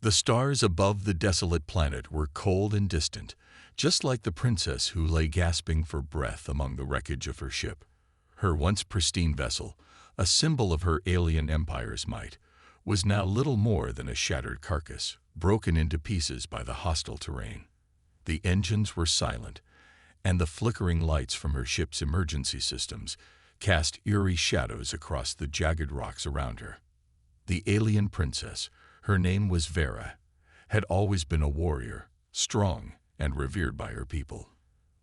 The stars above the desolate planet were cold and distant, just like the princess who lay gasping for breath among the wreckage of her ship. Her once pristine vessel, a symbol of her alien empire's might, was now little more than a shattered carcass, broken into pieces by the hostile terrain. The engines were silent, and the flickering lights from her ship's emergency systems cast eerie shadows across the jagged rocks around her. The alien princess, her name was Vera, had always been a warrior, strong and revered by her people.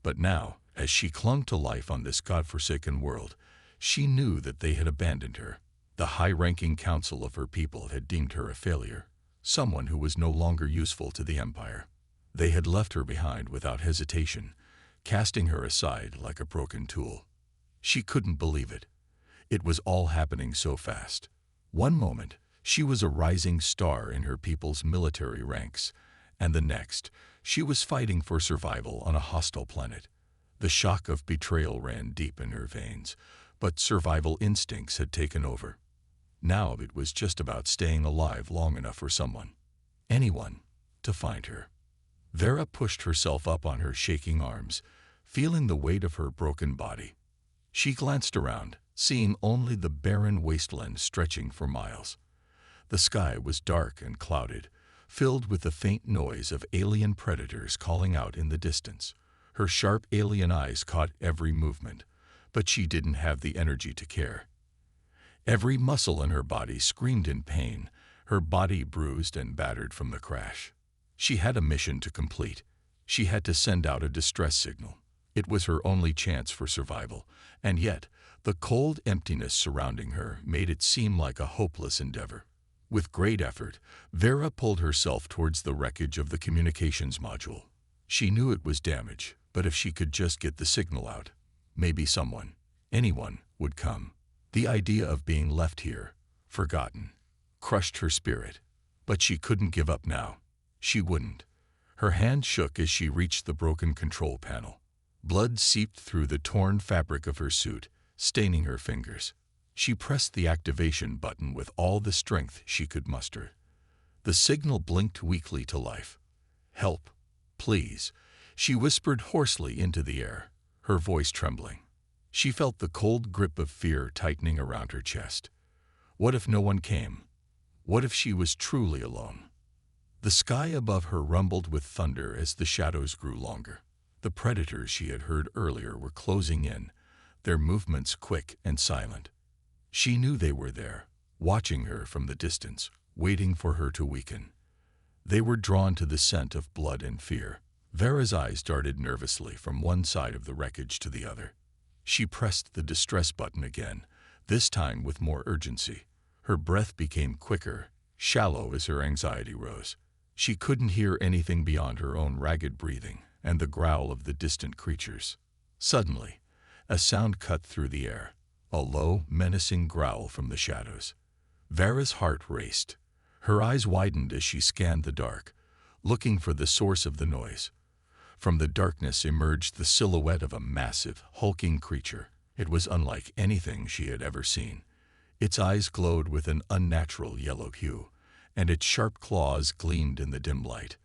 But now, as she clung to life on this godforsaken world, she knew that they had abandoned her. The high-ranking council of her people had deemed her a failure, someone who was no longer useful to the Empire. They had left her behind without hesitation, casting her aside like a broken tool. She couldn't believe it. It was all happening so fast. One moment, she was a rising star in her people's military ranks, and the next, she was fighting for survival on a hostile planet. The shock of betrayal ran deep in her veins, but survival instincts had taken over. Now it was just about staying alive long enough for someone, anyone, to find her. Vera pushed herself up on her shaking arms, feeling the weight of her broken body. She glanced around, seeing only the barren wasteland stretching for miles. The sky was dark and clouded, filled with the faint noise of alien predators calling out in the distance. Her sharp alien eyes caught every movement, but she didn't have the energy to care. Every muscle in her body screamed in pain, her body bruised and battered from the crash. She had a mission to complete. She had to send out a distress signal. It was her only chance for survival, and yet the cold emptiness surrounding her made it seem like a hopeless endeavor. With great effort, Vera pulled herself towards the wreckage of the communications module. She knew it was damaged, but if she could just get the signal out, maybe someone, anyone, would come. The idea of being left here, forgotten, crushed her spirit. But she couldn't give up now. She wouldn't. Her hand shook as she reached the broken control panel. Blood seeped through the torn fabric of her suit, staining her fingers. She pressed the activation button with all the strength she could muster. The signal blinked weakly to life. "Help, please," she whispered hoarsely into the air, her voice trembling. She felt the cold grip of fear tightening around her chest. What if no one came? What if she was truly alone? The sky above her rumbled with thunder as the shadows grew longer. The predators she had heard earlier were closing in, their movements quick and silent. She knew they were there, watching her from the distance, waiting for her to weaken. They were drawn to the scent of blood and fear. Vera's eyes darted nervously from one side of the wreckage to the other. She pressed the distress button again, this time with more urgency. Her breath became quicker, shallow as her anxiety rose. She couldn't hear anything beyond her own ragged breathing and the growl of the distant creatures. Suddenly, a sound cut through the air, a low, menacing growl from the shadows. Vera's heart raced. Her eyes widened as she scanned the dark, looking for the source of the noise. From the darkness emerged the silhouette of a massive, hulking creature. It was unlike anything she had ever seen. Its eyes glowed with an unnatural yellow hue, and its sharp claws gleamed in the dim light.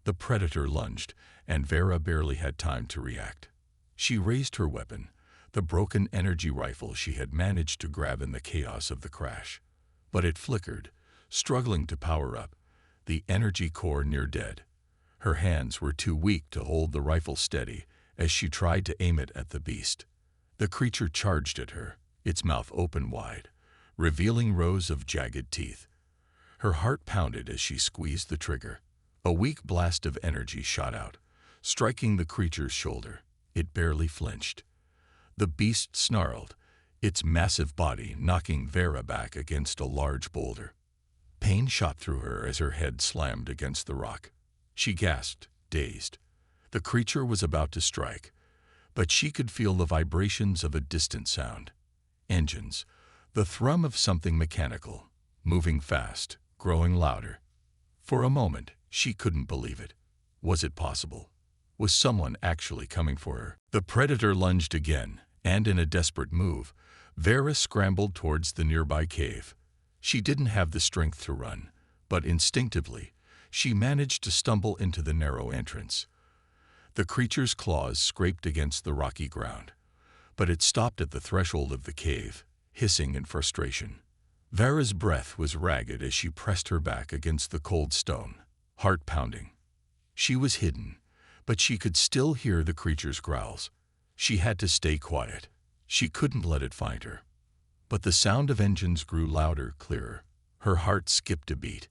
The predator lunged, and Vera barely had time to react. She raised her weapon, the broken energy rifle she had managed to grab in the chaos of the crash. But it flickered, struggling to power up, the energy core near dead. Her hands were too weak to hold the rifle steady as she tried to aim it at the beast. The creature charged at her, its mouth open wide, revealing rows of jagged teeth. Her heart pounded as she squeezed the trigger. A weak blast of energy shot out, striking the creature's shoulder. It barely flinched. The beast snarled, its massive body knocking Vera back against a large boulder. Pain shot through her as her head slammed against the rock. She gasped, dazed. The creature was about to strike, but she could feel the vibrations of a distant sound. Engines, the thrum of something mechanical, moving fast, growing louder. For a moment, she couldn't believe it. Was it possible? Was someone actually coming for her? The predator lunged again, and in a desperate move, Vera scrambled towards the nearby cave. She didn't have the strength to run, but instinctively, she managed to stumble into the narrow entrance. The creature's claws scraped against the rocky ground, but it stopped at the threshold of the cave, hissing in frustration. Vera's breath was ragged as she pressed her back against the cold stone, heart pounding. She was hidden, but she could still hear the creature's growls. She had to stay quiet. She couldn't let it find her. But the sound of engines grew louder, clearer. Her heart skipped a beat.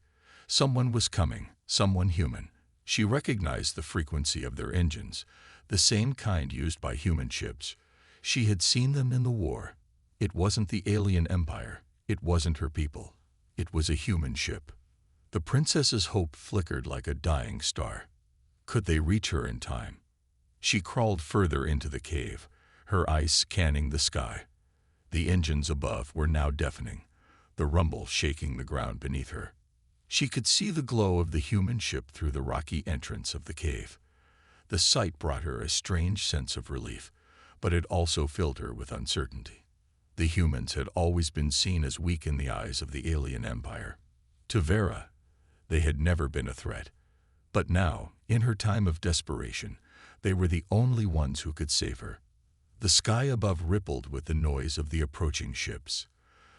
Someone was coming, someone human. She recognized the frequency of their engines, the same kind used by human ships. She had seen them in the war. It wasn't the alien empire. It wasn't her people. It was a human ship. The princess's hope flickered like a dying star. Could they reach her in time? She crawled further into the cave, her eyes scanning the sky. The engines above were now deafening, the rumble shaking the ground beneath her. She could see the glow of the human ship through the rocky entrance of the cave. The sight brought her a strange sense of relief, but it also filled her with uncertainty. The humans had always been seen as weak in the eyes of the alien empire. To Vera, they had never been a threat. But now, in her time of desperation, they were the only ones who could save her. The sky above rippled with the noise of the approaching ships.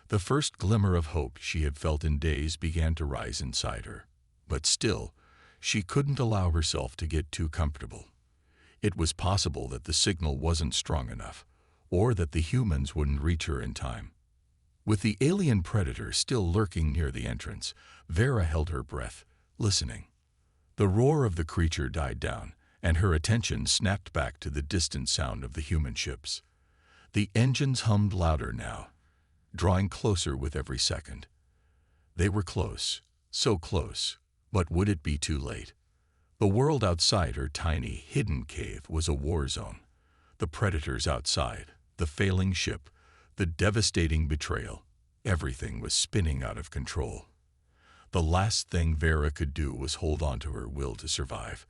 The first glimmer of hope she had felt in days began to rise inside her. But still, she couldn't allow herself to get too comfortable. It was possible that the signal wasn't strong enough, or that the humans wouldn't reach her in time. With the alien predator still lurking near the entrance, Vera held her breath, listening. The roar of the creature died down, and her attention snapped back to the distant sound of the human ships. The engines hummed louder now, drawing closer with every second. They were close, so close, but would it be too late? The world outside her tiny, hidden cave was a war zone. The predators outside, the failing ship, the devastating betrayal, everything was spinning out of control. The last thing Vera could do was hold on to her will to survive,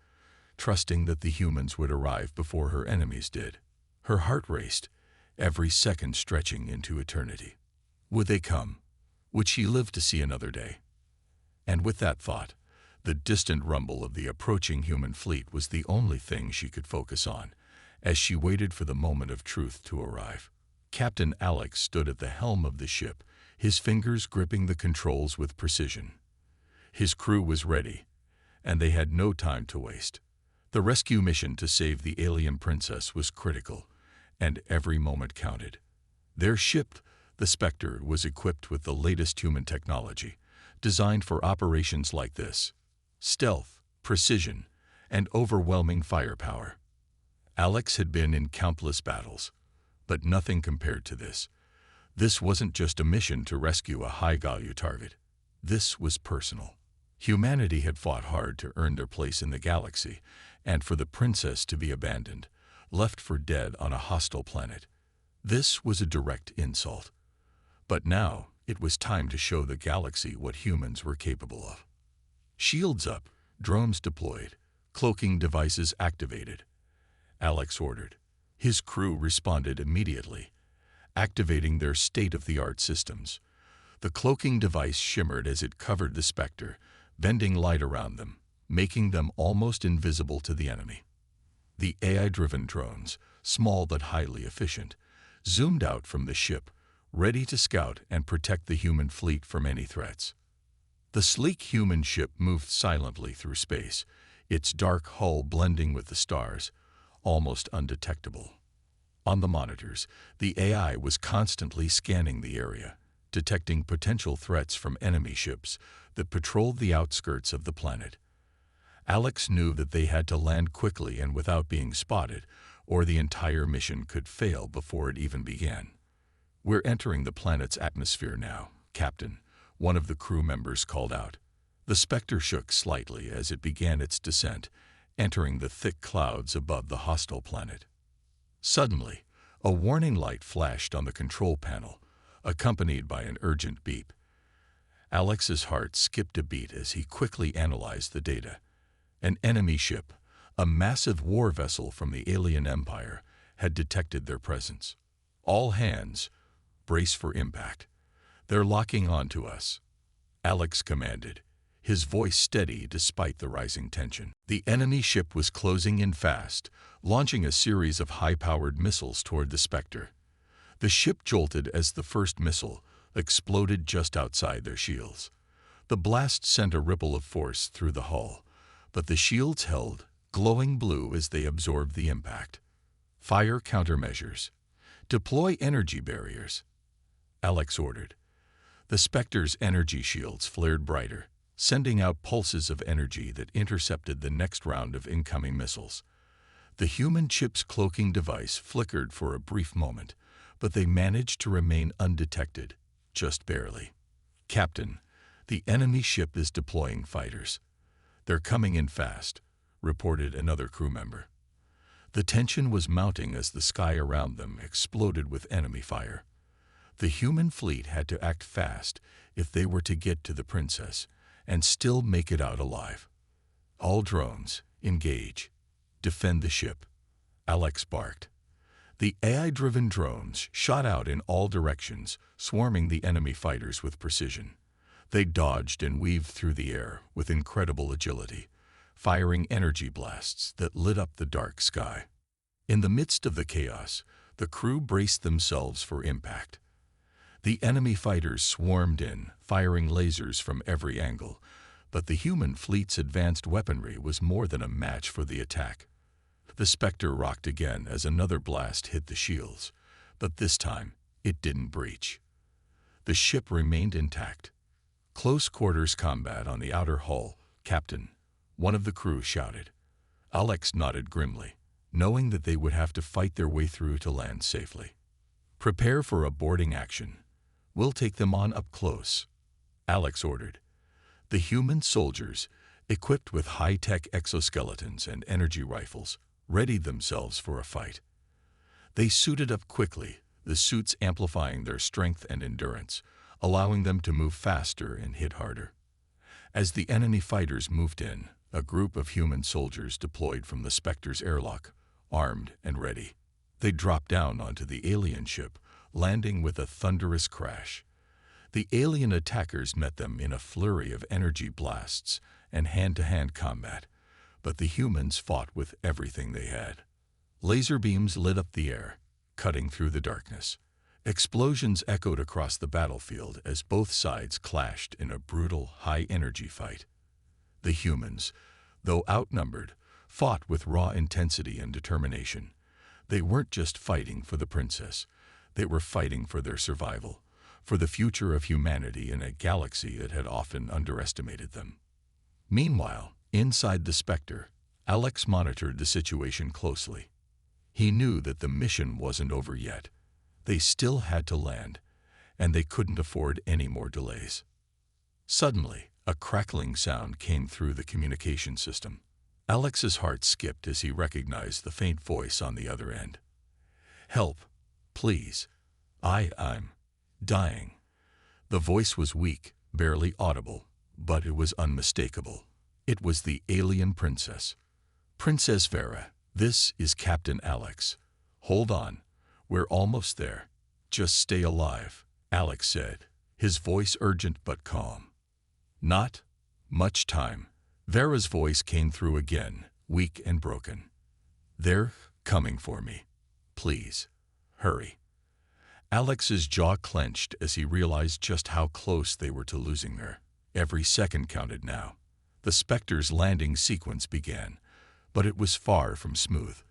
trusting that the humans would arrive before her enemies did. Her heart raced, every second stretching into eternity. Would they come? Would she live to see another day? And with that thought, the distant rumble of the approaching human fleet was the only thing she could focus on, as she waited for the moment of truth to arrive. Captain Alex stood at the helm of the ship, his fingers gripping the controls with precision. His crew was ready, and they had no time to waste. The rescue mission to save the alien princess was critical, and every moment counted. Their ship, the Spectre, was equipped with the latest human technology, designed for operations like this: stealth, precision, and overwhelming firepower. Alex had been in countless battles, but nothing compared to this. This wasn't just a mission to rescue a high-value target. This was personal. Humanity had fought hard to earn their place in the galaxy, and for the princess to be abandoned, left for dead on a hostile planet. This was a direct insult. But now, it was time to show the galaxy what humans were capable of. Shields up, drones deployed, cloaking devices activated. Alex ordered. His crew responded immediately, activating their state-of-the-art systems. The cloaking device shimmered as it covered the Spectre, bending light around them, making them almost invisible to the enemy. The AI-driven drones, small but highly efficient, zoomed out from the ship, ready to scout and protect the human fleet from any threats. The sleek human ship moved silently through space, its dark hull blending with the stars, almost undetectable. On the monitors, the AI was constantly scanning the area, detecting potential threats from enemy ships that patrolled the outskirts of the planet. Alex knew that they had to land quickly and without being spotted, or the entire mission could fail before it even began. "We're entering the planet's atmosphere now, Captain," one of the crew members called out. The Spectre shook slightly as it began its descent, entering the thick clouds above the hostile planet. Suddenly, a warning light flashed on the control panel, accompanied by an urgent beep. Alex's heart skipped a beat as he quickly analyzed the data. An enemy ship, a massive war vessel from the alien empire, had detected their presence. "All hands, brace for impact. They're locking onto us," Alex commanded, his voice steady despite the rising tension. The enemy ship was closing in fast, launching a series of high-powered missiles toward the Spectre. The ship jolted as the first missile exploded just outside their shields. The blast sent a ripple of force through the hull, but the shields held, glowing blue as they absorbed the impact. Fire countermeasures. Deploy energy barriers, Alex ordered. The Spectre's energy shields flared brighter, sending out pulses of energy that intercepted the next round of incoming missiles. The human ship's cloaking device flickered for a brief moment, but they managed to remain undetected, just barely. Captain, the enemy ship is deploying fighters. They're coming in fast, reported another crew member. The tension was mounting as the sky around them exploded with enemy fire. The human fleet had to act fast if they were to get to the Princess and still make it out alive. All drones, engage. Defend the ship, Alex barked. The AI-driven drones shot out in all directions, swarming the enemy fighters with precision. They dodged and weaved through the air with incredible agility, firing energy blasts that lit up the dark sky. In the midst of the chaos, the crew braced themselves for impact. The enemy fighters swarmed in, firing lasers from every angle, but the human fleet's advanced weaponry was more than a match for the attack. The Spectre rocked again as another blast hit the shields, but this time it didn't breach. The ship remained intact. Close quarters combat on the outer hull, Captain, one of the crew shouted. Alex nodded grimly, knowing that they would have to fight their way through to land safely. Prepare for a boarding action. We'll take them on up close, Alex ordered. The human soldiers, equipped with high-tech exoskeletons and energy rifles, readied themselves for a fight. They suited up quickly, the suits amplifying their strength and endurance, allowing them to move faster and hit harder. As the enemy fighters moved in, a group of human soldiers deployed from the Spectre's airlock, armed and ready. They dropped down onto the alien ship, landing with a thunderous crash. The alien attackers met them in a flurry of energy blasts and hand-to-hand combat, but the humans fought with everything they had. Laser beams lit up the air, cutting through the darkness. Explosions echoed across the battlefield as both sides clashed in a brutal, high-energy fight. The humans, though outnumbered, fought with raw intensity and determination. They weren't just fighting for the Princess. They were fighting for their survival, for the future of humanity in a galaxy that had often underestimated them. Meanwhile, inside the Spectre, Alex monitored the situation closely. He knew that the mission wasn't over yet. They still had to land, and they couldn't afford any more delays. Suddenly, a crackling sound came through the communication system. Alex's heart skipped as he recognized the faint voice on the other end. "Help, please. I'm dying." The voice was weak, barely audible, but it was unmistakable. It was the alien princess. "Princess Vera, this is Captain Alex. Hold on. We're almost there. Just stay alive," Alex said, his voice urgent but calm. "Not much time." Vera's voice came through again, weak and broken. "They're coming for me. Please, hurry." Alex's jaw clenched as he realized just how close they were to losing her. Every second counted now. The Spectre's landing sequence began, but it was far from smooth.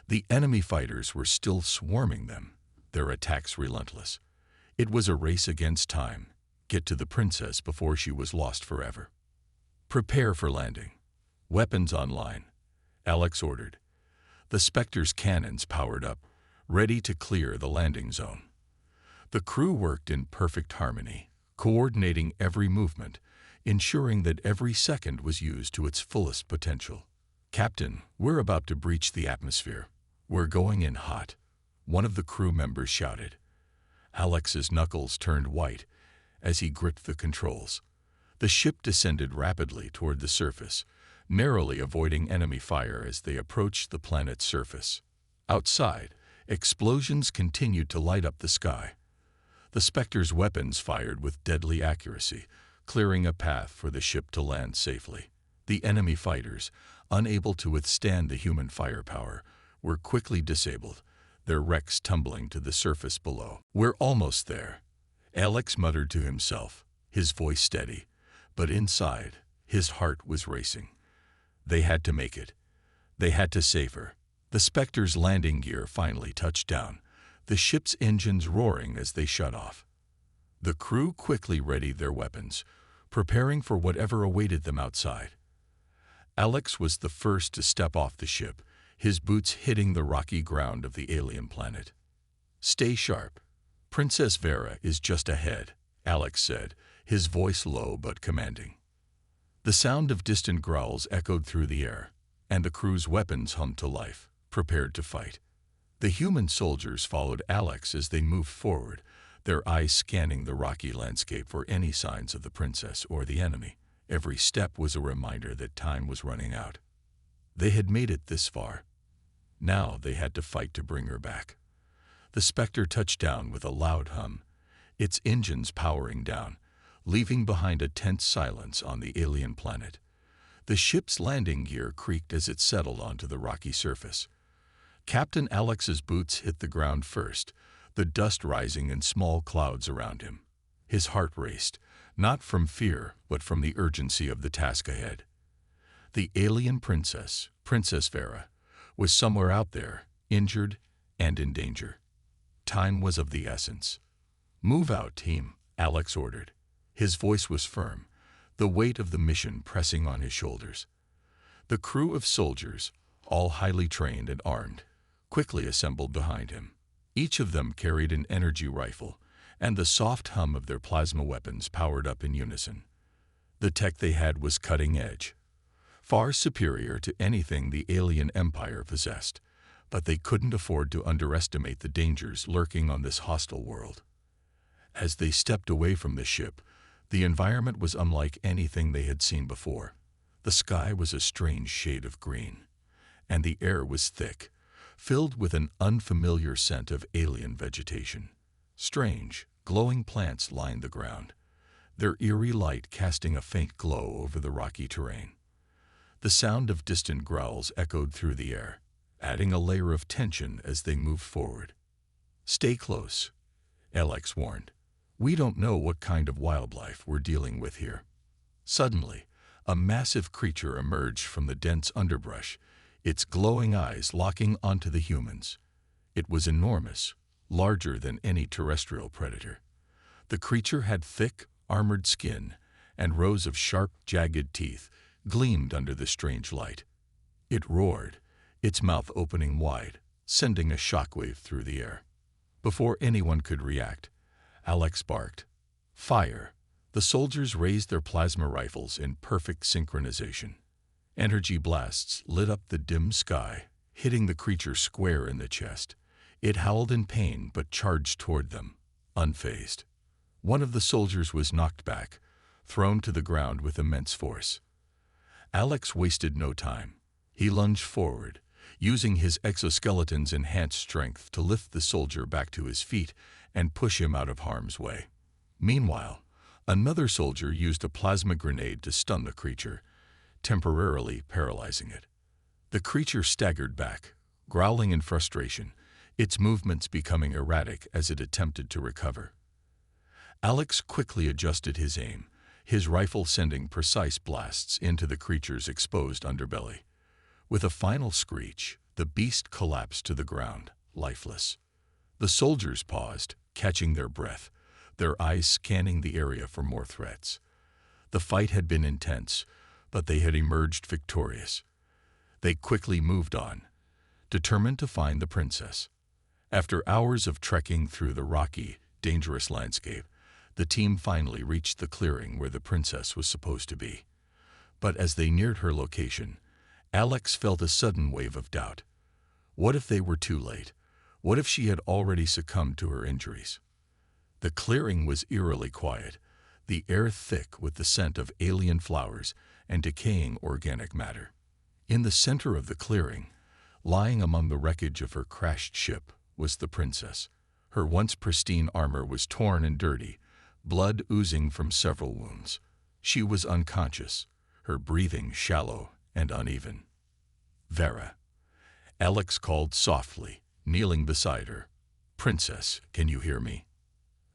The enemy fighters were still swarming them, their attacks relentless. It was a race against time. Get to the Princess before she was lost forever. "Prepare for landing. Weapons online," Alex ordered. The Spectre's cannons powered up, ready to clear the landing zone. The crew worked in perfect harmony, coordinating every movement, ensuring that every second was used to its fullest potential. "Captain, we're about to breach the atmosphere. We're going in hot," one of the crew members shouted. Alex's knuckles turned white as he gripped the controls. The ship descended rapidly toward the surface, narrowly avoiding enemy fire as they approached the planet's surface. Outside, explosions continued to light up the sky. The Spectre's weapons fired with deadly accuracy, clearing a path for the ship to land safely. The enemy fighters, unable to withstand the human firepower, were quickly disabled, their wrecks tumbling to the surface below. "We're almost there," Alex muttered to himself, his voice steady, but inside, his heart was racing. They had to make it. They had to save her. The Spectre's landing gear finally touched down, the ship's engines roaring as they shut off. The crew quickly readied their weapons, preparing for whatever awaited them outside. Alex was the first to step off the ship, his boots hitting the rocky ground of the alien planet. "Stay sharp. Princess Vera is just ahead," Alex said, his voice low but commanding. The sound of distant growls echoed through the air, and the crew's weapons hummed to life, prepared to fight. The human soldiers followed Alex as they moved forward, their eyes scanning the rocky landscape for any signs of the princess or the enemy. Every step was a reminder that time was running out. They had made it this far. Now they had to fight to bring her back. The Spectre touched down with a loud hum, its engines powering down, leaving behind a tense silence on the alien planet. The ship's landing gear creaked as it settled onto the rocky surface. Captain Alex's boots hit the ground first, the dust rising in small clouds around him. His heart raced, not from fear, but from the urgency of the task ahead. The alien princess, Princess Vera, was somewhere out there, injured and in danger. Time was of the essence. "Move out, team," Alex ordered. His voice was firm, the weight of the mission pressing on his shoulders. The crew of soldiers, all highly trained and armed, quickly assembled behind him. Each of them carried an energy rifle, and the soft hum of their plasma weapons powered up in unison. The tech they had was cutting edge, far superior to anything the alien empire possessed, but they couldn't afford to underestimate the dangers lurking on this hostile world. As they stepped away from the ship, the environment was unlike anything they had seen before. The sky was a strange shade of green, and the air was thick, filled with an unfamiliar scent of alien vegetation. Strange, glowing plants lined the ground, their eerie light casting a faint glow over the rocky terrain. The sound of distant growls echoed through the air, adding a layer of tension as they moved forward. "Stay close," Alex warned. "We don't know what kind of wildlife we're dealing with here." Suddenly, a massive creature emerged from the dense underbrush, its glowing eyes locking onto the humans. It was enormous, larger than any terrestrial predator. The creature had thick, armored skin, and rows of sharp, jagged teeth gleamed under the strange light. It roared, its mouth opening wide, sending a shockwave through the air. Before anyone could react, Alex barked, "Fire!" The soldiers raised their plasma rifles in perfect synchronization. Energy blasts lit up the dim sky, hitting the creature square in the chest. It howled in pain but charged toward them, unfazed. One of the soldiers was knocked back, thrown to the ground with immense force. Alex wasted no time. He lunged forward, using his exoskeleton's enhanced strength to lift the soldier back to his feet and push him out of harm's way. Meanwhile, another soldier used a plasma grenade to stun the creature, temporarily paralyzing it. The creature staggered back, growling in frustration, its movements becoming erratic as it attempted to recover. Alex quickly adjusted his aim, his rifle sending precise blasts into the creature's exposed underbelly. With a final screech, the beast collapsed to the ground, lifeless. The soldiers paused, catching their breath, their eyes scanning the area for more threats. The fight had been intense, but they had emerged victorious. They quickly moved on, determined to find the princess. After hours of trekking through the rocky, dangerous landscape, the team finally reached the clearing where the princess was supposed to be. But as they neared her location, Alex felt a sudden wave of doubt. What if they were too late? What if she had already succumbed to her injuries? The clearing was eerily quiet, the air thick with the scent of alien flowers and decaying organic matter. In the center of the clearing, lying among the wreckage of her crashed ship, was the princess. Her once pristine armor was torn and dirty, blood oozing from several wounds. She was unconscious, her breathing shallow and uneven. "Vera," Alex called softly, kneeling beside her. "Princess, can you hear me?"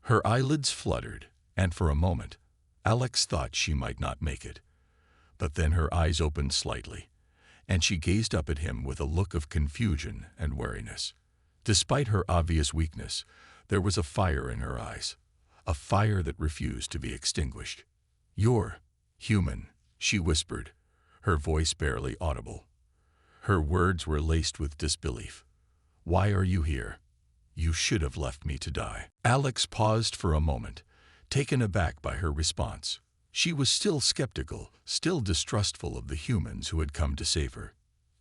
Her eyelids fluttered, and for a moment, Alex thought she might not make it. But then her eyes opened slightly, and she gazed up at him with a look of confusion and wariness. Despite her obvious weakness, there was a fire in her eyes, a fire that refused to be extinguished. "You're human," she whispered, her voice barely audible. Her words were laced with disbelief. "Why are you here? You should have left me to die." Alex paused for a moment, taken aback by her response. She was still skeptical, still distrustful of the humans who had come to save her.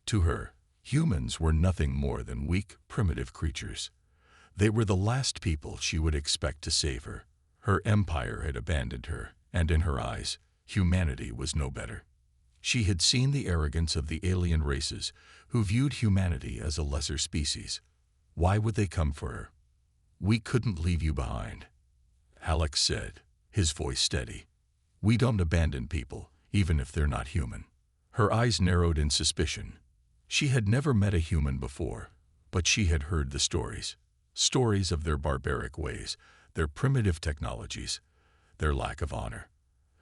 To her, humans were nothing more than weak, primitive creatures. They were the last people she would expect to save her. Her empire had abandoned her, and in her eyes, humanity was no better. She had seen the arrogance of the alien races who viewed humanity as a lesser species. Why would they come for her? "We couldn't leave you behind," Alex said, his voice steady. "We don't abandon people, even if they're not human." Her eyes narrowed in suspicion. She had never met a human before, but she had heard the stories. Stories of their barbaric ways, their primitive technologies, their lack of honor.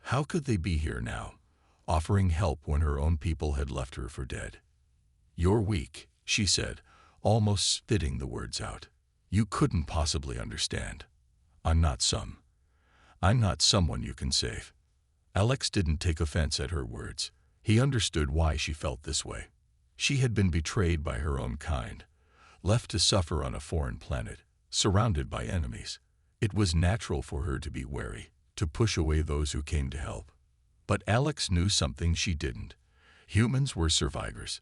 How could they be here now, offering help when her own people had left her for dead? "You're weak," she said, almost spitting the words out. "You couldn't possibly understand. I'm not someone you can save." Alex didn't take offense at her words. He understood why she felt this way. She had been betrayed by her own kind, left to suffer on a foreign planet, surrounded by enemies. It was natural for her to be wary, to push away those who came to help. But Alex knew something she didn't. Humans were survivors.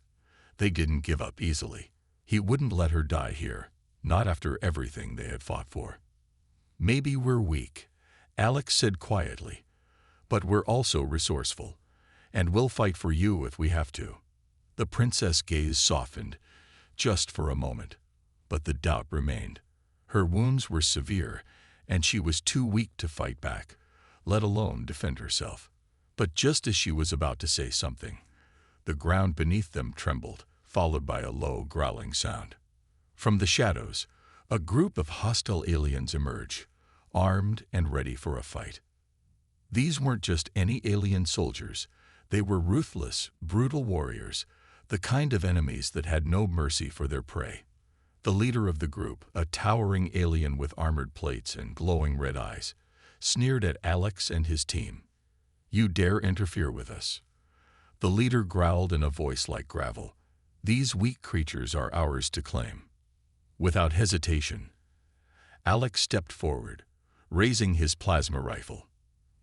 They didn't give up easily. He wouldn't let her die here, not after everything they had fought for. "Maybe we're weak," Alex said quietly, "but we're also resourceful, and we'll fight for you if we have to." The princess' gaze softened, just for a moment, but the doubt remained. Her wounds were severe, and she was too weak to fight back, let alone defend herself. But just as she was about to say something, the ground beneath them trembled, followed by a low, growling sound. From the shadows, a group of hostile aliens emerged, armed and ready for a fight. These weren't just any alien soldiers. They were ruthless, brutal warriors, the kind of enemies that had no mercy for their prey. The leader of the group, a towering alien with armored plates and glowing red eyes, sneered at Alex and his team. "You dare interfere with us?" The leader growled in a voice like gravel. "These weak creatures are ours to claim." Without hesitation, Alex stepped forward, raising his plasma rifle.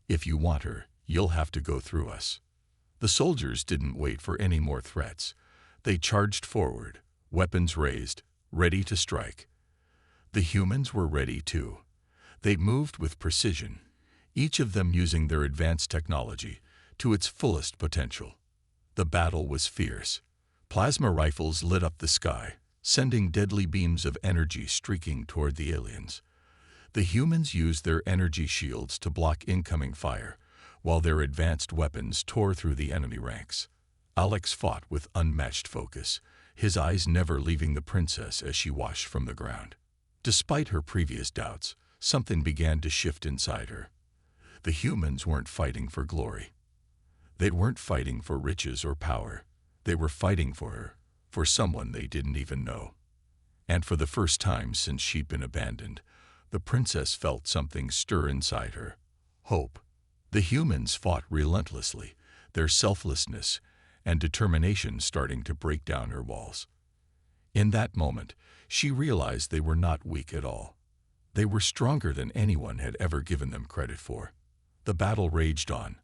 "If you want her, you'll have to go through us." The soldiers didn't wait for any more threats. They charged forward, weapons raised, ready to strike. The humans were ready too. They moved with precision, each of them using their advanced technology to its fullest potential. The battle was fierce. Plasma rifles lit up the sky, sending deadly beams of energy streaking toward the aliens. The humans used their energy shields to block incoming fire, while their advanced weapons tore through the enemy ranks. Alex fought with unmatched focus, his eyes never leaving the princess as she watched from the ground. Despite her previous doubts, something began to shift inside her. The humans weren't fighting for glory. They weren't fighting for riches or power. They were fighting for her, for someone they didn't even know. And for the first time since she'd been abandoned, the princess felt something stir inside her. Hope. The humans fought relentlessly, their selflessness and determination starting to break down her walls. In that moment, she realized they were not weak at all. They were stronger than anyone had ever given them credit for. The battle raged on,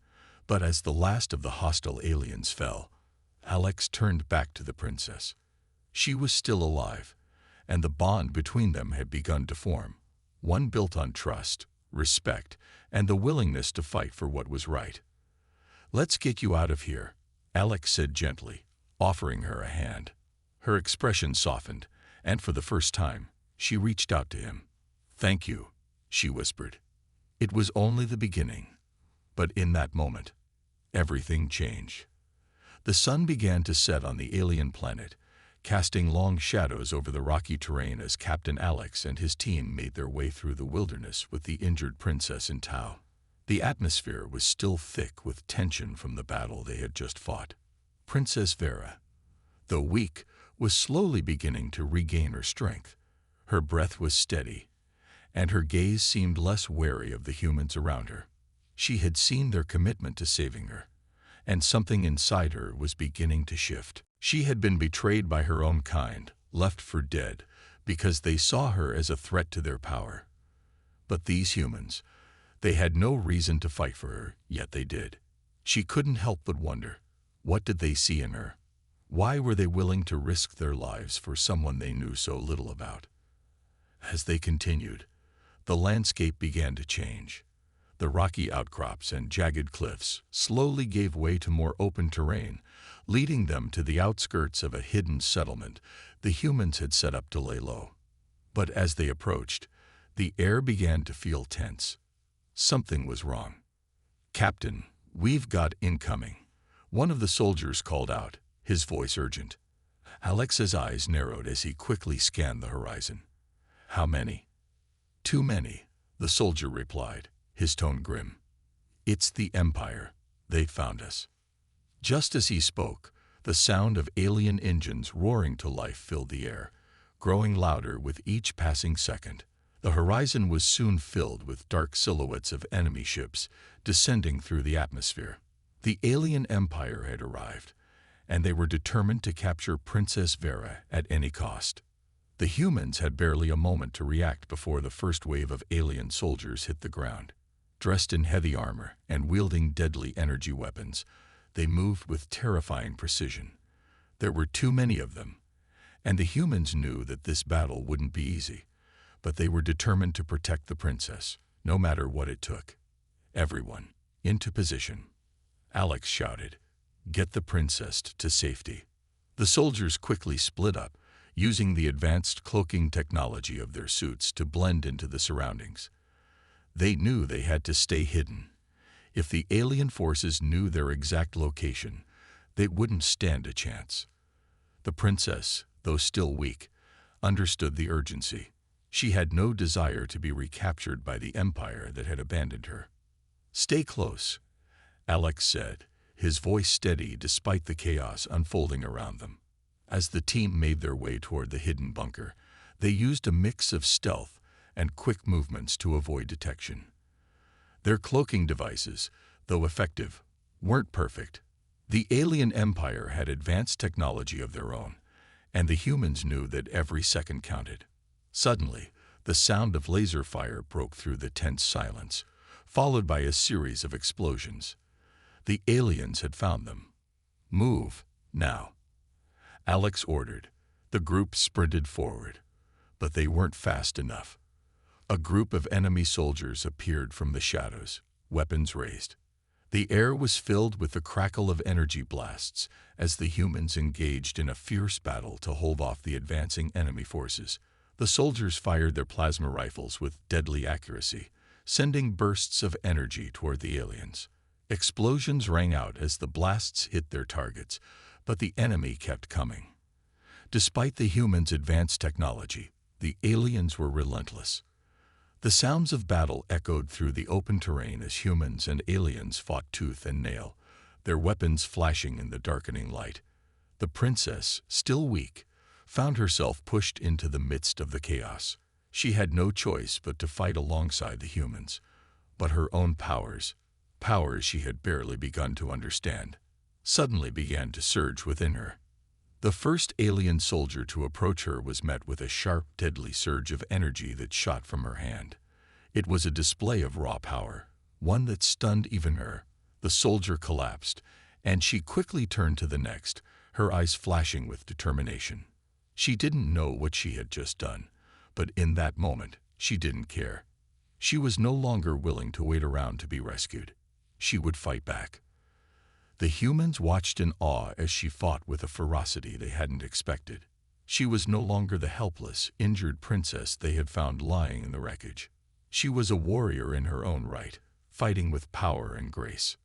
but as the last of the hostile aliens fell, Alex turned back to the princess. She was still alive, and the bond between them had begun to form, one built on trust, respect, and the willingness to fight for what was right. "Let's get you out of here," Alex said gently, offering her a hand. Her expression softened, and for the first time, she reached out to him. "Thank you," she whispered. It was only the beginning. But in that moment, everything changed. The sun began to set on the alien planet, casting long shadows over the rocky terrain as Captain Alex and his team made their way through the wilderness with the injured princess in tow. The atmosphere was still thick with tension from the battle they had just fought. Princess Vera, though weak, was slowly beginning to regain her strength. Her breath was steady, and her gaze seemed less wary of the humans around her. She had seen their commitment to saving her, and something inside her was beginning to shift. She had been betrayed by her own kind, left for dead, because they saw her as a threat to their power. But these humans, they had no reason to fight for her, yet they did. She couldn't help but wonder, what did they see in her? Why were they willing to risk their lives for someone they knew so little about? As they continued, the landscape began to change. The rocky outcrops and jagged cliffs slowly gave way to more open terrain, leading them to the outskirts of a hidden settlement the humans had set up to lay low. But as they approached, the air began to feel tense. Something was wrong. "Captain, we've got incoming," one of the soldiers called out, his voice urgent. Alex's eyes narrowed as he quickly scanned the horizon. "How many?" "Too many," the soldier replied, his tone grim. "It's the Empire. They found us." Just as he spoke, the sound of alien engines roaring to life filled the air, growing louder with each passing second. The horizon was soon filled with dark silhouettes of enemy ships descending through the atmosphere. The alien empire had arrived, and they were determined to capture Princess Vera at any cost. The humans had barely a moment to react before the first wave of alien soldiers hit the ground. Dressed in heavy armor and wielding deadly energy weapons, they moved with terrifying precision. There were too many of them, and the humans knew that this battle wouldn't be easy, but they were determined to protect the princess, no matter what it took. "Everyone, into position," Alex shouted. "Get the princess to safety." The soldiers quickly split up, using the advanced cloaking technology of their suits to blend into the surroundings. They knew they had to stay hidden. If the alien forces knew their exact location, they wouldn't stand a chance. The princess, though still weak, understood the urgency. She had no desire to be recaptured by the empire that had abandoned her. "Stay close," Alex said, his voice steady despite the chaos unfolding around them. As the team made their way toward the hidden bunker, they used a mix of stealth and quick movements to avoid detection. Their cloaking devices, though effective, weren't perfect. The alien empire had advanced technology of their own, and the humans knew that every second counted. Suddenly, the sound of laser fire broke through the tense silence, followed by a series of explosions. The aliens had found them. "Move, now," Alex ordered. The group sprinted forward, but they weren't fast enough. A group of enemy soldiers appeared from the shadows, weapons raised. The air was filled with the crackle of energy blasts as the humans engaged in a fierce battle to hold off the advancing enemy forces. The soldiers fired their plasma rifles with deadly accuracy, sending bursts of energy toward the aliens. Explosions rang out as the blasts hit their targets, but the enemy kept coming. Despite the humans' advanced technology, the aliens were relentless. The sounds of battle echoed through the open terrain as humans and aliens fought tooth and nail, their weapons flashing in the darkening light. The princess, still weak, found herself pushed into the midst of the chaos. She had no choice but to fight alongside the humans, but her own powers she had barely begun to understand, suddenly began to surge within her. The first alien soldier to approach her was met with a sharp, deadly surge of energy that shot from her hand. It was a display of raw power, one that stunned even her. The soldier collapsed, and she quickly turned to the next, her eyes flashing with determination. She didn't know what she had just done, but in that moment, she didn't care. She was no longer willing to wait around to be rescued. She would fight back. The humans watched in awe as she fought with a ferocity they hadn't expected. She was no longer the helpless, injured princess they had found lying in the wreckage. She was a warrior in her own right, fighting with power and grace.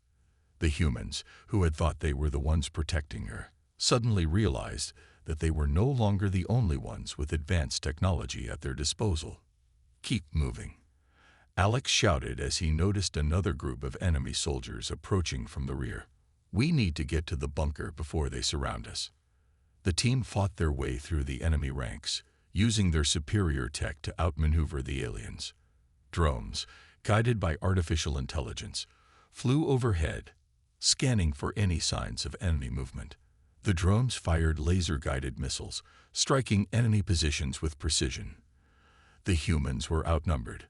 The humans, who had thought they were the ones protecting her, suddenly realized that they were no longer the only ones with advanced technology at their disposal. "Keep moving," Alex shouted as he noticed another group of enemy soldiers approaching from the rear. "We need to get to the bunker before they surround us." The team fought their way through the enemy ranks, using their superior tech to outmaneuver the aliens. Drones, guided by artificial intelligence, flew overhead, scanning for any signs of enemy movement. The drones fired laser-guided missiles, striking enemy positions with precision. The humans were outnumbered,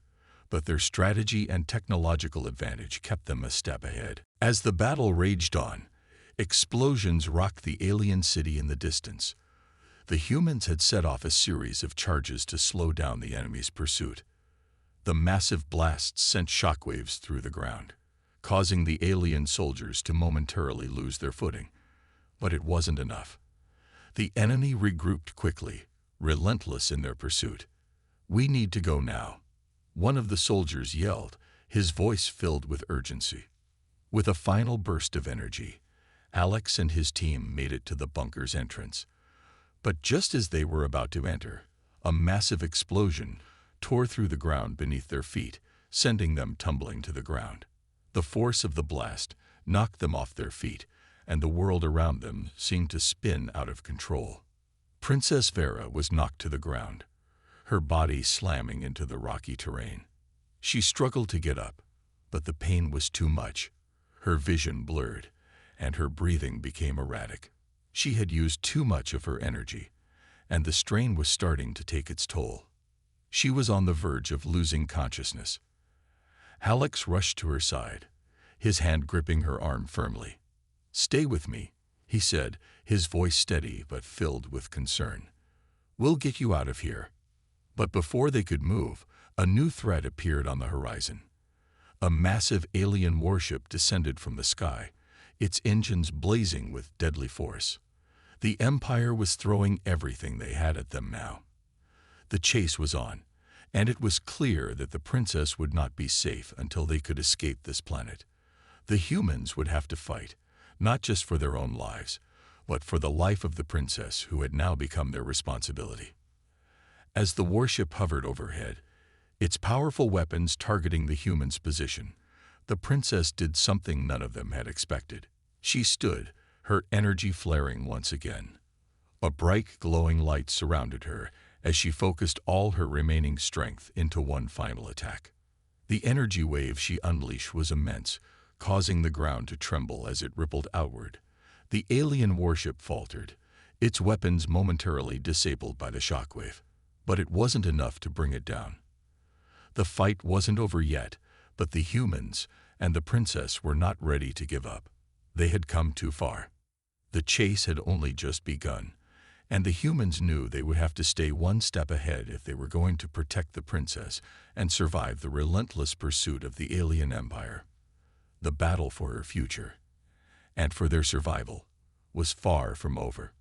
but their strategy and technological advantage kept them a step ahead. As the battle raged on, explosions rocked the alien city in the distance. The humans had set off a series of charges to slow down the enemy's pursuit. The massive blasts sent shockwaves through the ground, causing the alien soldiers to momentarily lose their footing. But it wasn't enough. The enemy regrouped quickly, relentless in their pursuit. "We need to go now," one of the soldiers yelled, his voice filled with urgency. With a final burst of energy, Alex and his team made it to the bunker's entrance. But just as they were about to enter, a massive explosion tore through the ground beneath their feet, sending them tumbling to the ground. The force of the blast knocked them off their feet, and the world around them seemed to spin out of control. Princess Vera was knocked to the ground, her body slamming into the rocky terrain. She struggled to get up, but the pain was too much. Her vision blurred, and her breathing became erratic. She had used too much of her energy, and the strain was starting to take its toll. She was on the verge of losing consciousness. Alex rushed to her side, his hand gripping her arm firmly. "Stay with me," he said, his voice steady but filled with concern. "We'll get you out of here." But before they could move, a new threat appeared on the horizon. A massive alien warship descended from the sky, its engines blazing with deadly force. The Empire was throwing everything they had at them now. The chase was on, and it was clear that the princess would not be safe until they could escape this planet. The humans would have to fight, not just for their own lives, but for the life of the princess who had now become their responsibility. As the warship hovered overhead, its powerful weapons targeting the humans' position, the princess did something none of them had expected. She stood, her energy flaring once again. A bright, glowing light surrounded her as she focused all her remaining strength into one final attack. The energy wave she unleashed was immense, causing the ground to tremble as it rippled outward. The alien warship faltered, its weapons momentarily disabled by the shockwave. But it wasn't enough to bring it down. The fight wasn't over yet, but the humans and the princess were not ready to give up. They had come too far. The chase had only just begun, and the humans knew they would have to stay one step ahead if they were going to protect the princess and survive the relentless pursuit of the alien empire. The battle for her future, and for their survival, was far from over.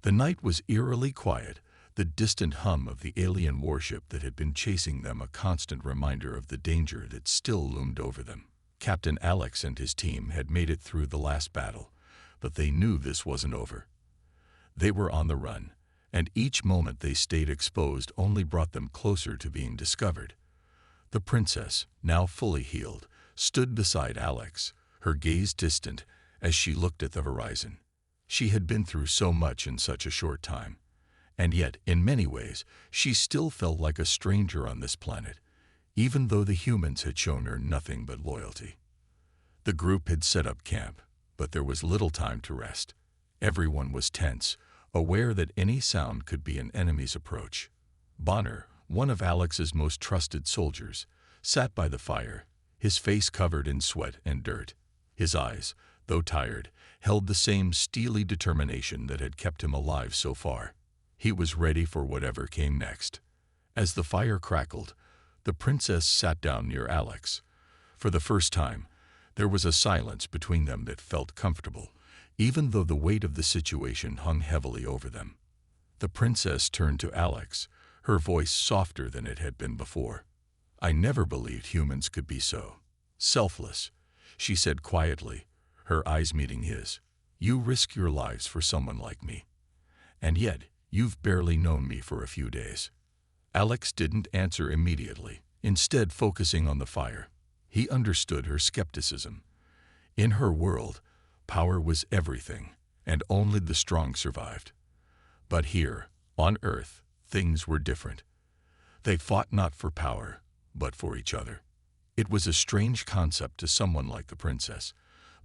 The night was eerily quiet, the distant hum of the alien warship that had been chasing them a constant reminder of the danger that still loomed over them. Captain Alex and his team had made it through the last battle, but they knew this wasn't over. They were on the run, and each moment they stayed exposed only brought them closer to being discovered. The princess, now fully healed, stood beside Alex, her gaze distant as she looked at the horizon. She had been through so much in such a short time, and yet, in many ways, she still felt like a stranger on this planet, even though the humans had shown her nothing but loyalty. The group had set up camp, but there was little time to rest. Everyone was tense, aware that any sound could be an enemy's approach. Bonner, one of Alex's most trusted soldiers, sat by the fire, his face covered in sweat and dirt. His eyes, though tired, held the same steely determination that had kept him alive so far. He was ready for whatever came next. As the fire crackled, the princess sat down near Alex. For the first time, there was a silence between them that felt comfortable, even though the weight of the situation hung heavily over them. The princess turned to Alex, her voice softer than it had been before. "I never believed humans could be so." Selfless, she said quietly, her eyes meeting his. You risk your lives for someone like me. And yet, you've barely known me for a few days. Alex didn't answer immediately, instead focusing on the fire. He understood her skepticism. In her world, power was everything, and only the strong survived. But here, on Earth, things were different. They fought not for power, but for each other. It was a strange concept to someone like the princess,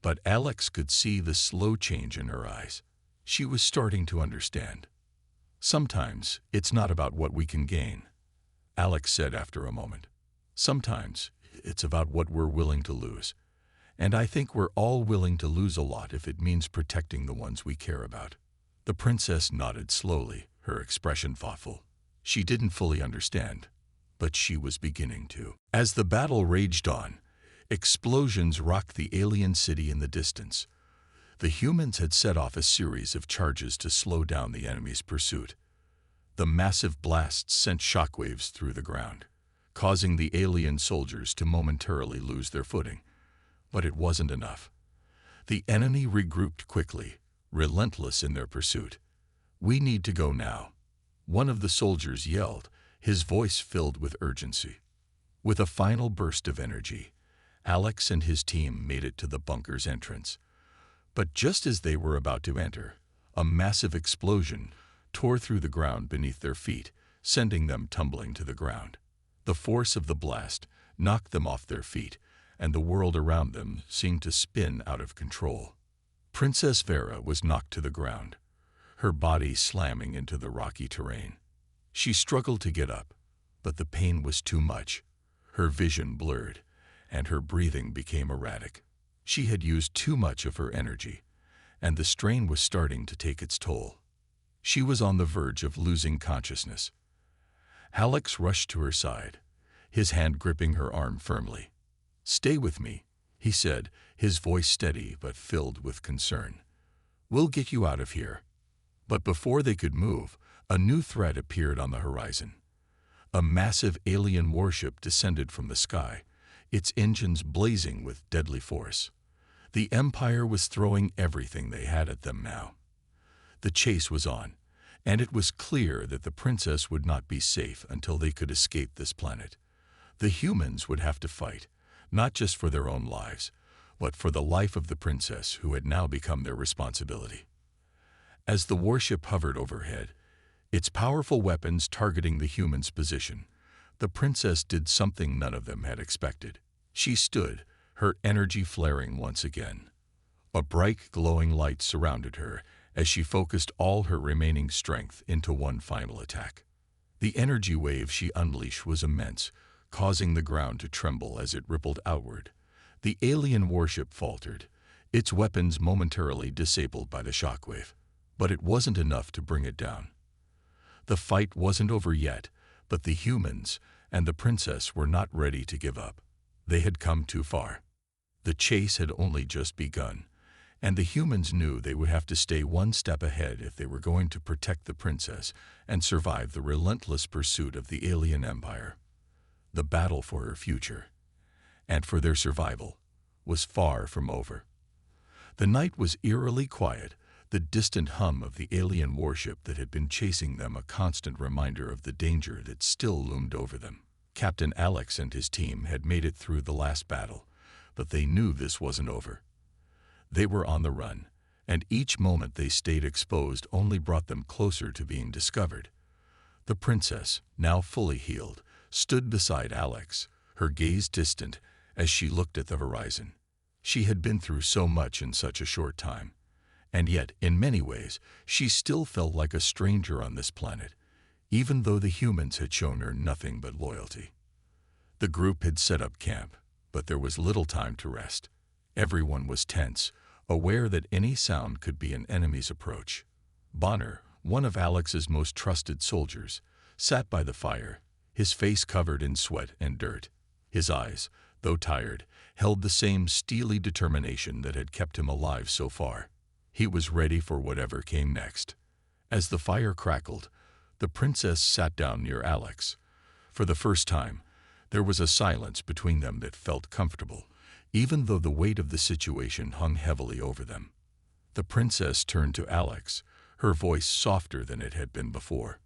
but Alex could see the slow change in her eyes. She was starting to understand. Sometimes it's not about what we can gain, Alex said after a moment. Sometimes it's about what we're willing to lose. And I think we're all willing to lose a lot if it means protecting the ones we care about. The princess nodded slowly, her expression thoughtful. She didn't fully understand, but she was beginning to. As the battle raged on, explosions rocked the alien city in the distance. The humans had set off a series of charges to slow down the enemy's pursuit. The massive blasts sent shockwaves through the ground, causing the alien soldiers to momentarily lose their footing. But it wasn't enough. The enemy regrouped quickly, relentless in their pursuit. We need to go now, one of the soldiers yelled, his voice filled with urgency. With a final burst of energy, Alex and his team made it to the bunker's entrance. But just as they were about to enter, a massive explosion tore through the ground beneath their feet, sending them tumbling to the ground. The force of the blast knocked them off their feet, and the world around them seemed to spin out of control. Princess Vera was knocked to the ground, her body slamming into the rocky terrain. She struggled to get up, but the pain was too much. Her vision blurred, and her breathing became erratic. She had used too much of her energy, and the strain was starting to take its toll. She was on the verge of losing consciousness. Alex rushed to her side, his hand gripping her arm firmly. "Stay with me," he said, his voice steady but filled with concern. "We'll get you out of here." But before they could move, a new threat appeared on the horizon. A massive alien warship descended from the sky, its engines blazing with deadly force. The Empire was throwing everything they had at them now. The chase was on, and it was clear that the princess would not be safe until they could escape this planet. The humans would have to fight, not just for their own lives, but for the life of the princess who had now become their responsibility. As the warship hovered overhead, its powerful weapons targeting the humans' position, the princess did something none of them had expected. She stood, her energy flaring once again. A bright, glowing light surrounded her as she focused all her remaining strength into one final attack. The energy wave she unleashed was immense, causing the ground to tremble as it rippled outward. The alien warship faltered, its weapons momentarily disabled by the shockwave. But it wasn't enough to bring it down. The fight wasn't over yet, but the humans and the princess were not ready to give up. They had come too far. The chase had only just begun, and the humans knew they would have to stay one step ahead if they were going to protect the princess and survive the relentless pursuit of the alien empire. The battle for her future, and for their survival, was far from over. The night was eerily quiet, the distant hum of the alien warship that had been chasing them a constant reminder of the danger that still loomed over them. Captain Alex and his team had made it through the last battle, but they knew this wasn't over. They were on the run, and each moment they stayed exposed only brought them closer to being discovered. The princess, now fully healed, stood beside Alex, her gaze distant as she looked at the horizon. She had been through so much in such a short time, and yet, in many ways, she still felt like a stranger on this planet, even though the humans had shown her nothing but loyalty. The group had set up camp, but there was little time to rest. Everyone was tense, aware that any sound could be an enemy's approach. Bonner, one of Alex's most trusted soldiers, sat by the fire, his face covered in sweat and dirt. His eyes, though tired, held the same steely determination that had kept him alive so far. He was ready for whatever came next. As the fire crackled, the princess sat down near Alex. For the first time, there was a silence between them that felt comfortable, even though the weight of the situation hung heavily over them. The princess turned to Alex, her voice softer than it had been before.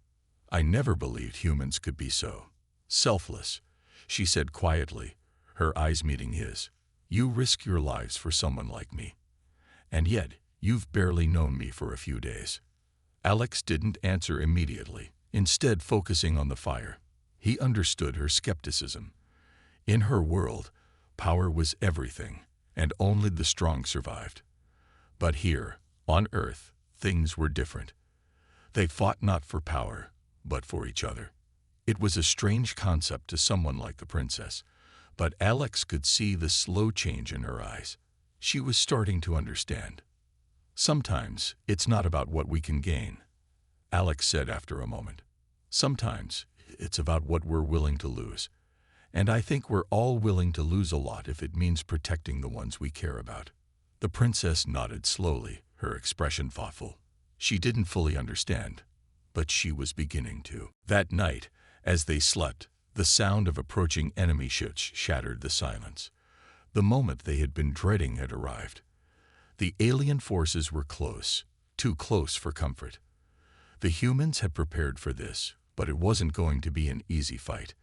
"I never believed humans could be so selfless," she said quietly, her eyes meeting his. "You risk your lives for someone like me. And yet, you've barely known me for a few days." Alex didn't answer immediately, instead focusing on the fire. He understood her skepticism. In her world, power was everything, and only the strong survived. But here, on Earth, things were different. They fought not for power, but for each other. It was a strange concept to someone like the princess, but Alex could see the slow change in her eyes. She was starting to understand. "Sometimes it's not about what we can gain," Alex said after a moment. "Sometimes it's about what we're willing to lose. And I think we're all willing to lose a lot if it means protecting the ones we care about." The princess nodded slowly, her expression thoughtful. She didn't fully understand, but she was beginning to. That night, as they slept, the sound of approaching enemy ships shattered the silence. The moment they had been dreading had arrived. The alien forces were close, too close for comfort. The humans had prepared for this, but it wasn't going to be an easy fight.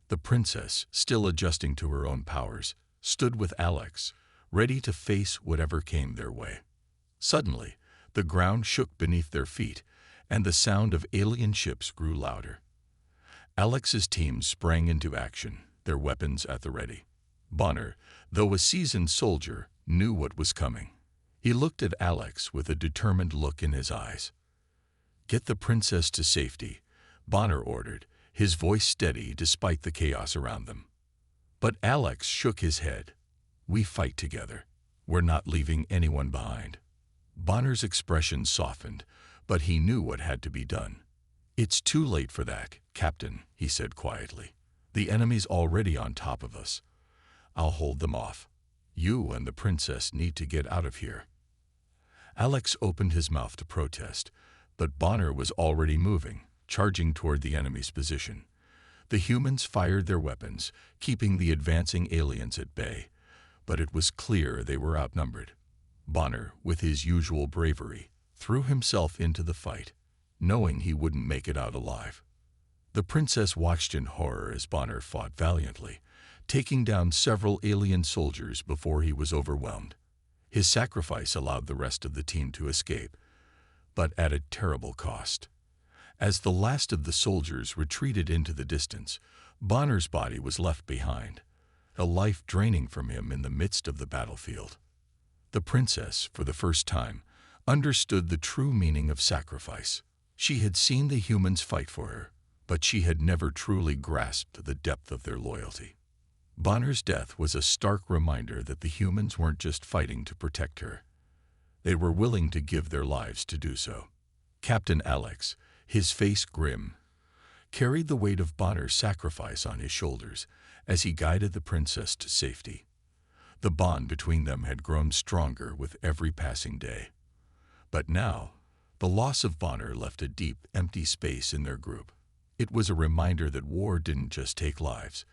The princess, still adjusting to her own powers, stood with Alex, ready to face whatever came their way. Suddenly, the ground shook beneath their feet, and the sound of alien ships grew louder. Alex's team sprang into action, their weapons at the ready. Bonner, though a seasoned soldier, knew what was coming. He looked at Alex with a determined look in his eyes. "Get the princess to safety," Bonner ordered, his voice steady despite the chaos around them. But Alex shook his head. "We fight together. We're not leaving anyone behind." Bonner's expression softened, but he knew what had to be done. "It's too late for that, Captain," he said quietly. "The enemy's already on top of us. I'll hold them off. You and the princess need to get out of here." Alex opened his mouth to protest, but Bonner was already moving, charging toward the enemy's position. The humans fired their weapons, keeping the advancing aliens at bay, but it was clear they were outnumbered. Bonner, with his usual bravery, threw himself into the fight, knowing he wouldn't make it out alive. The princess watched in horror as Bonner fought valiantly, taking down several alien soldiers before he was overwhelmed. His sacrifice allowed the rest of the team to escape, but at a terrible cost. As the last of the soldiers retreated into the distance, Bonner's body was left behind, a life draining from him in the midst of the battlefield. The princess, for the first time, understood the true meaning of sacrifice. She had seen the humans fight for her, but she had never truly grasped the depth of their loyalty. Bonner's death was a stark reminder that the humans weren't just fighting to protect her. They were willing to give their lives to do so. Captain Alex, his face grim, carried the weight of Bonner's sacrifice on his shoulders as he guided the princess to safety. The bond between them had grown stronger with every passing day. But now, the loss of Bonner left a deep, empty space in their group. It was a reminder that war didn't just take lives.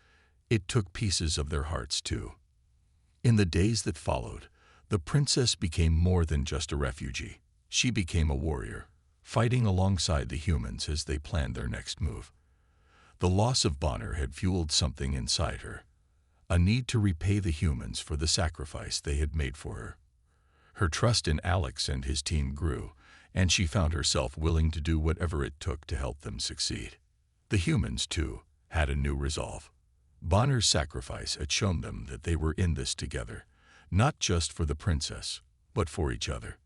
It took pieces of their hearts, too. In the days that followed, the princess became more than just a refugee. She became a warrior, fighting alongside the humans as they planned their next move. The loss of Bonner had fueled something inside her, a need to repay the humans for the sacrifice they had made for her. Her trust in Alex and his team grew, and she found herself willing to do whatever it took to help them succeed. The humans, too, had a new resolve. Bonner's sacrifice had shown them that they were in this together, not just for the princess, but for each other.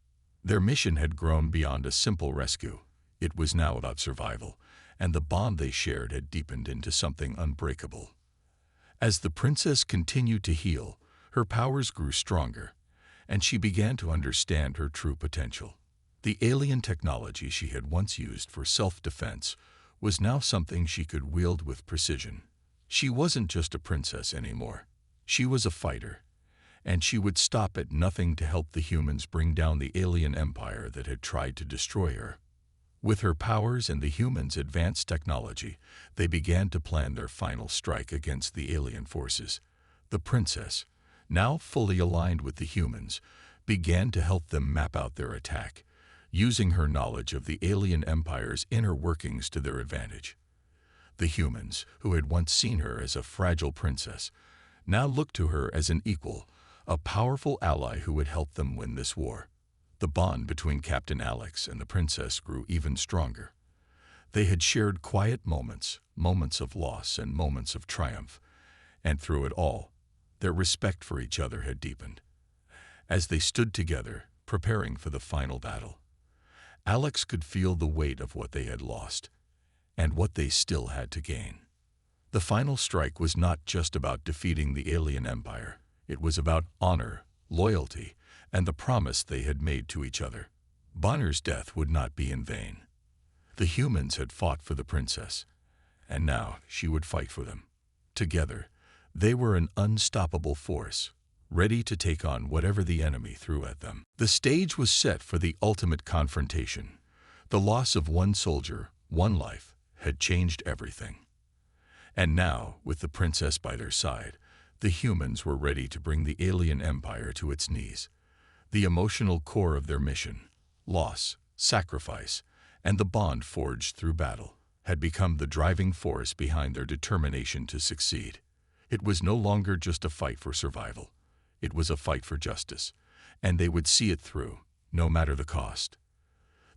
Their mission had grown beyond a simple rescue. It was now about survival, and the bond they shared had deepened into something unbreakable. As the princess continued to heal, her powers grew stronger, and she began to understand her true potential. The alien technology she had once used for self-defense was now something she could wield with precision. She wasn't just a princess anymore. She was a fighter, and she would stop at nothing to help the humans bring down the alien empire that had tried to destroy her. With her powers and the humans' advanced technology, they began to plan their final strike against the alien forces. The princess, now fully aligned with the humans, began to help them map out their attack, using her knowledge of the alien empire's inner workings to their advantage. The humans, who had once seen her as a fragile princess, now looked to her as an equal, a powerful ally who would help them win this war. The bond between Captain Alex and the princess grew even stronger. They had shared quiet moments, moments of loss and moments of triumph, and through it all, their respect for each other had deepened. As they stood together, preparing for the final battle, Alex could feel the weight of what they had lost, and what they still had to gain. The final strike was not just about defeating the alien empire. It was about honor, loyalty, and the promise they had made to each other. Bonner's death would not be in vain. The humans had fought for the princess, and now she would fight for them. Together, they were an unstoppable force, ready to take on whatever the enemy threw at them. The stage was set for the ultimate confrontation. The loss of one soldier, one life, had changed everything. And now, with the princess by their side, the humans were ready to bring the alien empire to its knees. The emotional core of their mission, loss, sacrifice, and the bond forged through battle, had become the driving force behind their determination to succeed. It was no longer just a fight for survival. It was a fight for justice, and they would see it through, no matter the cost.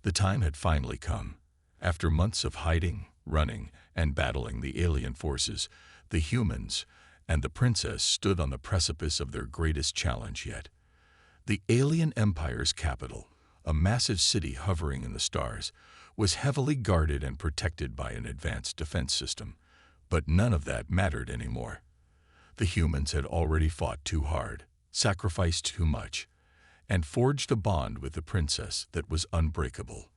The time had finally come. After months of hiding, running, and battling the alien forces, the humans and the princess stood on the precipice of their greatest challenge yet. The alien empire's capital, a massive city hovering in the stars, was heavily guarded and protected by an advanced defense system, but none of that mattered anymore. The humans had already fought too hard, sacrificed too much, and forged a bond with the princess that was unbreakable.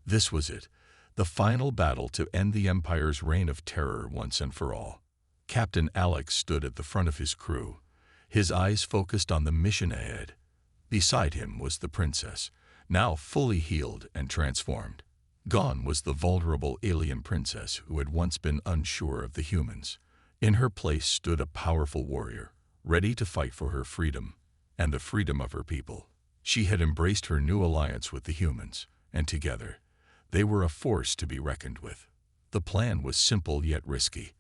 This was it, the final battle to end the Empire's reign of terror once and for all. Captain Alex stood at the front of his crew, his eyes focused on the mission ahead. Beside him was the princess, now fully healed and transformed. Gone was the vulnerable alien princess who had once been unsure of the humans. In her place stood a powerful warrior, ready to fight for her freedom and the freedom of her people. She had embraced her new alliance with the humans, and together, they were a force to be reckoned with. The plan was simple yet risky.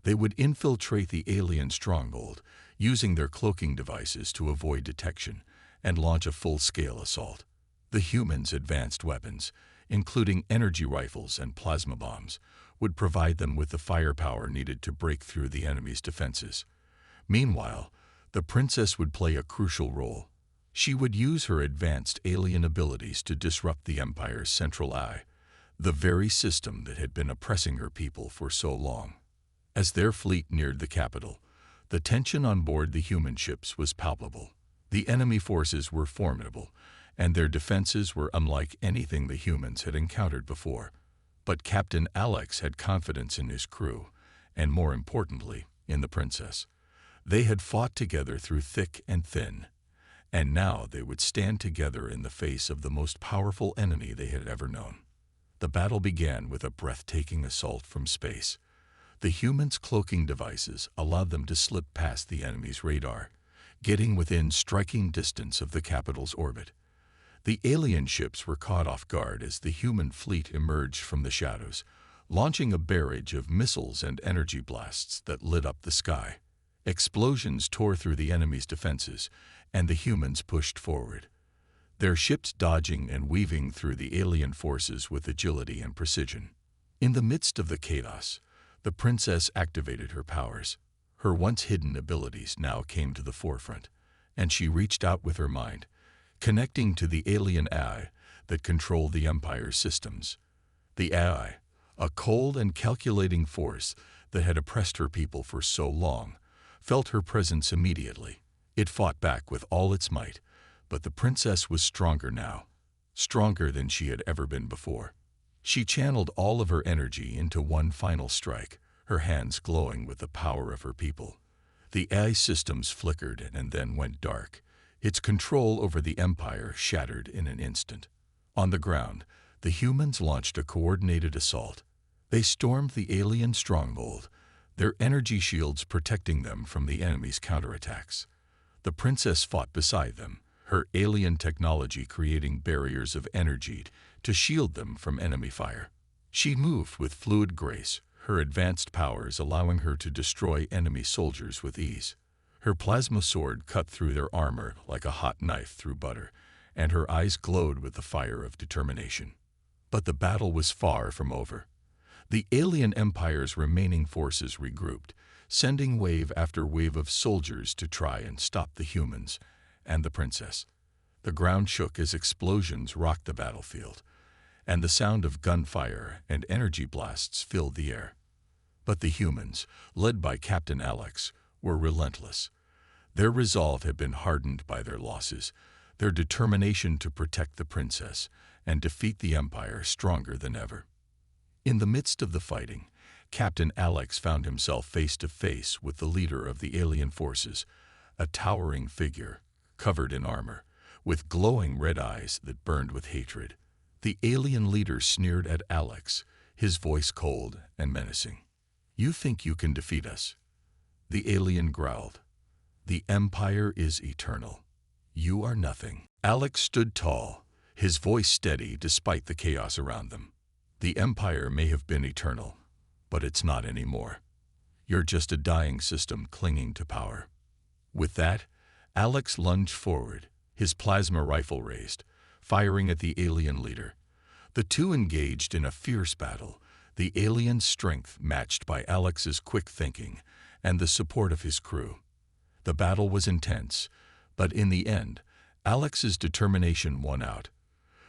They would infiltrate the alien stronghold, using their cloaking devices to avoid detection, and launch a full-scale assault. The humans' advanced weapons, including energy rifles and plasma bombs, would provide them with the firepower needed to break through the enemy's defenses. Meanwhile, the princess would play a crucial role. She would use her advanced alien abilities to disrupt the Empire's central eye, the very system that had been oppressing her people for so long. As their fleet neared the capital, the tension on board the human ships was palpable. The enemy forces were formidable, and their defenses were unlike anything the humans had encountered before. But Captain Alex had confidence in his crew, and more importantly, in the princess. They had fought together through thick and thin, and now they would stand together in the face of the most powerful enemy they had ever known. The battle began with a breathtaking assault from space. The humans' cloaking devices allowed them to slip past the enemy's radar, getting within striking distance of the capital's orbit. The alien ships were caught off guard as the human fleet emerged from the shadows, launching a barrage of missiles and energy blasts that lit up the sky. Explosions tore through the enemy's defenses, and the humans pushed forward, their ships dodging and weaving through the alien forces with agility and precision. In the midst of the chaos, the princess activated her powers. Her once hidden abilities now came to the forefront, and she reached out with her mind, connecting to the alien AI that controlled the Empire's systems. The AI, a cold and calculating force that had oppressed her people for so long, felt her presence immediately. It fought back with all its might, but the princess was stronger now, stronger than she had ever been before. She channeled all of her energy into one final strike, her hands glowing with the power of her people. The AI systems flickered and then went dark, its control over the Empire shattered in an instant. On the ground, the humans launched a coordinated assault. They stormed the alien stronghold, their energy shields protecting them from the enemy's counterattacks. The princess fought beside them, her alien technology creating barriers of energy to shield them from enemy fire. She moved with fluid grace, her advanced powers allowing her to destroy enemy soldiers with ease. Her plasma sword cut through their armor like a hot knife through butter, and her eyes glowed with the fire of determination. But the battle was far from over. The alien empire's remaining forces regrouped, sending wave after wave of soldiers to try and stop the humans and the princess. The ground shook as explosions rocked the battlefield, and the sound of gunfire and energy blasts filled the air. But the humans, led by Captain Alex, were relentless. Their resolve had been hardened by their losses, their determination to protect the princess and defeat the Empire stronger than ever. In the midst of the fighting, Captain Alex found himself face to face with the leader of the alien forces, a towering figure, covered in armor, with glowing red eyes that burned with hatred. The alien leader sneered at Alex, his voice cold and menacing. "You think you can defeat us?" The alien growled. "The Empire is eternal. You are nothing." Alex stood tall, his voice steady despite the chaos around them. "The Empire may have been eternal, but it's not anymore. You're just a dying system clinging to power." With that, Alex lunged forward, his plasma rifle raised, firing at the alien leader. The two engaged in a fierce battle, the alien's strength matched by Alex's quick thinking and the support of his crew. The battle was intense, but in the end, Alex's determination won out.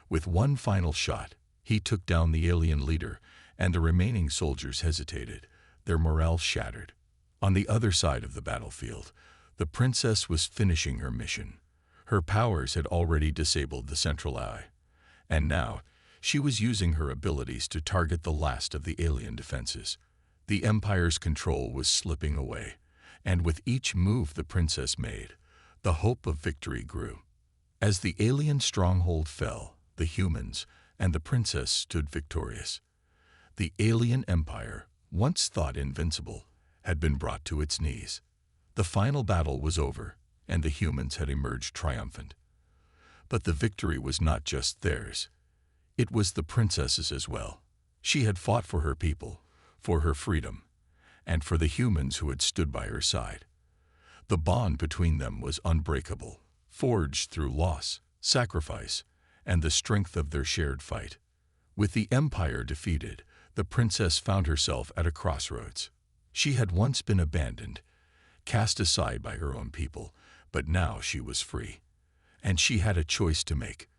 With one final shot, he took down the alien leader, and the remaining soldiers hesitated, their morale shattered. On the other side of the battlefield, the princess was finishing her mission. Her powers had already disabled the central eye, and now she was using her abilities to target the last of the alien defenses. The Empire's control was slipping away, and with each move the princess made, the hope of victory grew. As the alien stronghold fell, the humans and the princess stood victorious. The alien empire, once thought invincible, had been brought to its knees. The final battle was over, and the humans had emerged triumphant. But the victory was not just theirs. It was the princess's as well. She had fought for her people, for her freedom, and for the humans who had stood by her side. The bond between them was unbreakable, forged through loss, sacrifice, and the strength of their shared fight. With the empire defeated, the princess found herself at a crossroads. She had once been abandoned, cast aside by her own people, but now she was free. And she had a choice to make: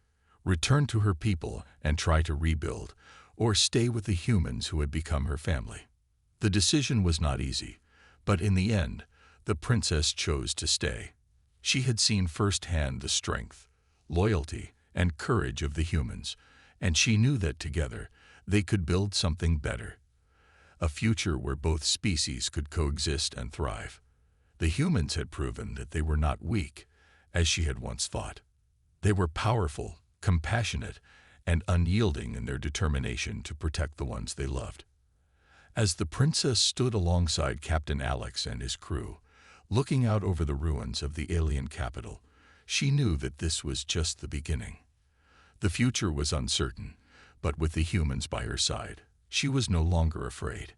return to her people and try to rebuild, or stay with the humans who had become her family. The decision was not easy, but in the end, the princess chose to stay. She had seen firsthand the strength, loyalty, and courage of the humans, and she knew that together they could build something better. A future where both species could coexist and thrive. The humans had proven that they were not weak, as she had once thought. They were powerful, compassionate, and unyielding in their determination to protect the ones they loved. As the princess stood alongside Captain Alex and his crew, looking out over the ruins of the alien capital, she knew that this was just the beginning. The future was uncertain, but with the humans by her side, she was no longer afraid.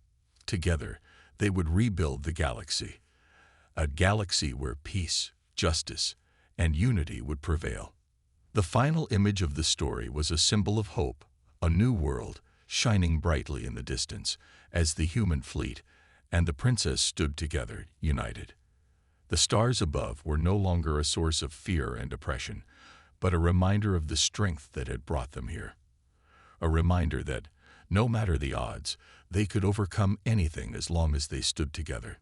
Together, they would rebuild the galaxy, a galaxy where peace, justice, and unity would prevail. The final image of the story was a symbol of hope, a new world, shining brightly in the distance, as the human fleet and the princess stood together, united. The stars above were no longer a source of fear and oppression, but a reminder of the strength that had brought them here. A reminder that, no matter the odds, they could overcome anything as long as they stood together.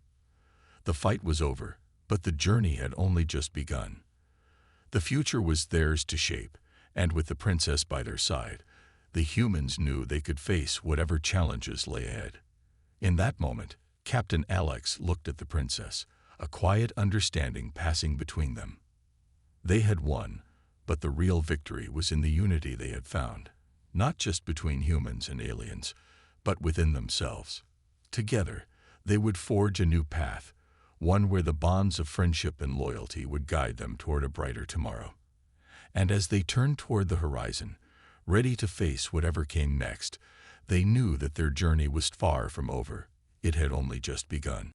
The fight was over, but the journey had only just begun. The future was theirs to shape, and with the princess by their side, the humans knew they could face whatever challenges lay ahead. In that moment, Captain Alex looked at the princess, a quiet understanding passing between them. They had won, but the real victory was in the unity they had found, not just between humans and aliens, but within themselves. Together, they would forge a new path, one where the bonds of friendship and loyalty would guide them toward a brighter tomorrow. And as they turned toward the horizon, ready to face whatever came next, they knew that their journey was far from over. It had only just begun.